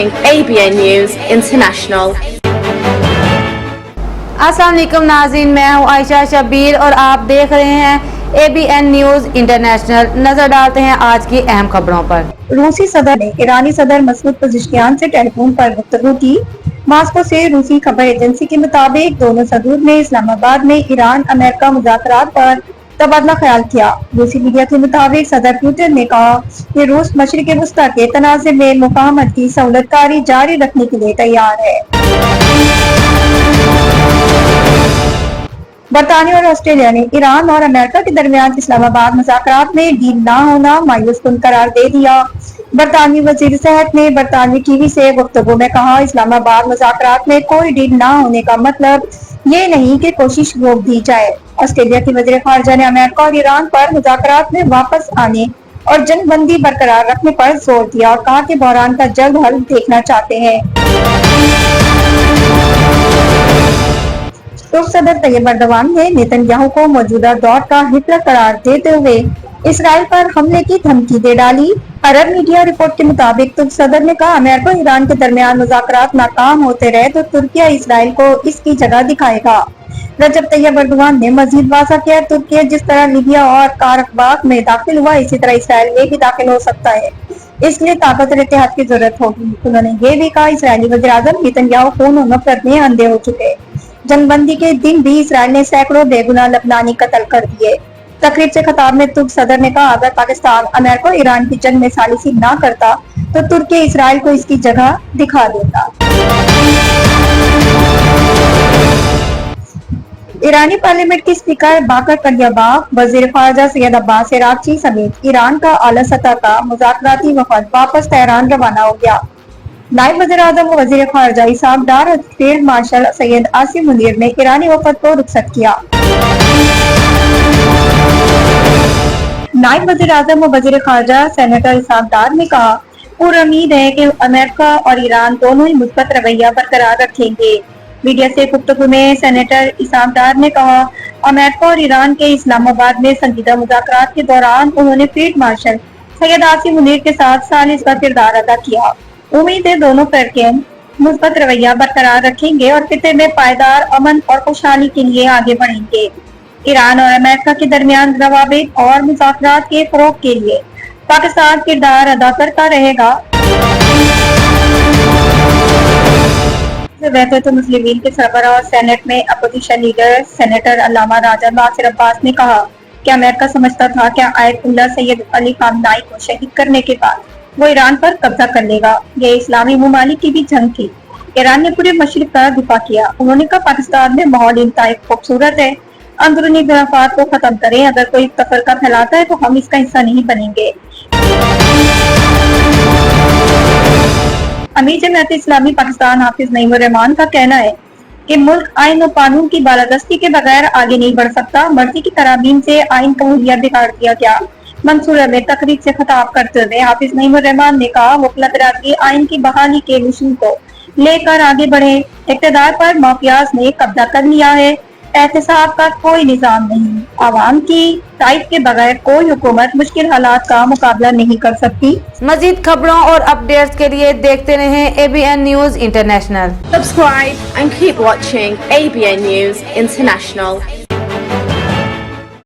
ABN News International. अस्सलाम वालेकुम नाज़रीन, मैं हूँ आयशा शबीर और आप देख रहे हैं ABN न्यूज़ इंटरनेशनल। नजर डालते हैं आज की अहम खबरों पर। रूसी सदर ने ईरानी सदर मसूद पज़ेश्कियान से टेलीफोन पर गुफ्तगू की। मॉस्को से रूसी खबर एजेंसी के मुताबिक दोनों सदूर ने इस्लामाबाद में ईरान अमेरिका मुज़ाकरात पर तबादला ख्याल किया। रूसी मीडिया के मुताबिक सदर पुतिन ने कहा कि रूस मशरिक़ वस्ता के तनाज़े में मुफाहमत की सहूलतकारी जारी रखने के लिए तैयार है। बरतानिया और ऑस्ट्रेलिया ने ईरान और अमेरिका के दरमियान इस्लामाबाद मुज़ाकरात में डील न होना मायूस कुन करार दे दिया। बरतानवी वज़ीर सेहत ने बरतानवी टीवी से गुफ्तगू में कहा, इस्लामाबाद मुज़ाकरात में कोई डील न होने का मतलब ये नहीं कि कोशिश रोक दी जाए। ऑस्ट्रेलिया की वज़ीर ख़ारिजा ने अमेरिका और ईरान पर मुज़ाकरात में वापस आने और जंगबंदी बरकरार रखने पर जोर दिया और कहा कि बहरान का जल्द हल देखना चाहते हैं। तुर्क सदर तैयब एर्दोगान ने नेतन्याहू को मौजूदा दौर का हिटलर करार देते हुए इसराइल पर हमले की धमकी दे डाली। अरब मीडिया रिपोर्ट के मुताबिक तुर्क सदर ने कहा, अमेरिका और ईरान के दरमियान मुज़ाकरात नाकाम होते रहे तो तुर्किया इसराइल को इसकी जगह दिखाएगा। रजब तैयब एर्दोगान ने मजीद वाज़ा किया, तुर्किया जिस तरह लीबिया और कारकबाग में दाखिल हुआ इसी तरह इसराइल में भी दाखिल हो सकता है, इसलिए ताकतवर इत्तेहाद की जरूरत होगी। उन्होंने ये भी कहा, इसराइली वज़ीर-ए-आज़म नेतन्याहू खून और नफरत में अंधे हो चुके। जंगबंदी के दिन भी इसराइल ने सैकड़ों बेगुनाह लबनानी कत्ल कर दिए। तकरीब से खिताब में तुर्क सदर ने कहा, अगर पाकिस्तान अमेरिका और ईरान की जंग में सालिसी ना करता तो तुर्की इसराइल को इसकी जगह दिखा देता। ईरानी पार्लियामेंट की स्पीकर बाकर कलियाबाफ, वजीर ख़ारिजा सैयद अब्बास अरागची समेत ईरान का आला सतह का मुज़ाकराती वफ़द वापस तेहरान रवाना हो गया। नायब वज़ीर-ए-आज़म व वज़ीर ख़ारिजा इसाक डार और फील्ड मार्शल सैयद आसिम मुनीर ने ईरानी वफ़द को रुखसत किया। नायब वज़ीर-ए-आज़म व वज़ीर ख़ारिजा सेनेटर इसाक डार ने कहा, पूरी उम्मीद है कि अमेरिका और ईरान दोनों ही मुस्बत रवैया बरकरार रखेंगे। मीडिया से गुफ्तगू में सेनेटर इसाक डार ने कहा, अमेरिका और ईरान के इस्लामाबाद में संजीदा मुज़ाकरात के दौरान उन्होंने फील्ड मार्शल सैयद आसिम मुनीर के साथ सालिस का किरदार अदा किया। उम्मीद है दोनों फरीकैन मुस्बत रवैया बरकरार रखेंगे और खिते में पायदार अमन और खुशहाली के लिए आगे बढ़ेंगे। ईरान और अमेरिका के दरमियान रवाबित और मुज़ाकरात के फरोग के लिए पाकिस्तान किरदार अदा करता रहेगा। वहदत मुस्लिमीन के सरबराह और सेनेट में अपोजिशन लीडर सेनेटर अल्लामा राजा नासिर अब्बास ने कहा कि अमेरिका समझता था कि आयतुल्लाह सैयद अली खामनाई को शहीद करने के बाद वो ईरान पर कब्जा कर लेगा। ये इस्लामी ममालिक की भी जंग थी। ईरान ने पूरे मशरिक का दिफा किया। उन्होंने कहा, पाकिस्तान में माहौल इंतहाई खूबसूरत है, अंदरूनी खिलाफात को खत्म करें। अगर कोई तफरका फैलाता है तो हम इसका हिस्सा नहीं बनेंगे। अमीर जमात इस्लामी पाकिस्तान हाफिज नईमुर रहमान का कहना है कि मुल्क आइन और कानून की बालादस्ती के बगैर आगे नहीं बढ़ सकता। मर्जी की तरामीम से आइन का हुलिया बिगाड़ दिया गया। मंसूरा में तकरीब से खिताब करते हुए हाफिज नईमुर रहमान ने कहा, वकला बिरादरी आइन की बहाली के मिशन को लेकर आगे बढ़े। इक़्तिदार पर माफियाज ने कब्जा कर लिया है। एहतसाब का कोई निजाम नहीं। आवाम की ताइद के बगैर कोई हुकूमत मुश्किल हालात का मुकाबला नहीं कर सकती। मजीद खबरों और अपडेट्स के लिए देखते रहें ABN news international. Subscribe and keep watching ABN News International.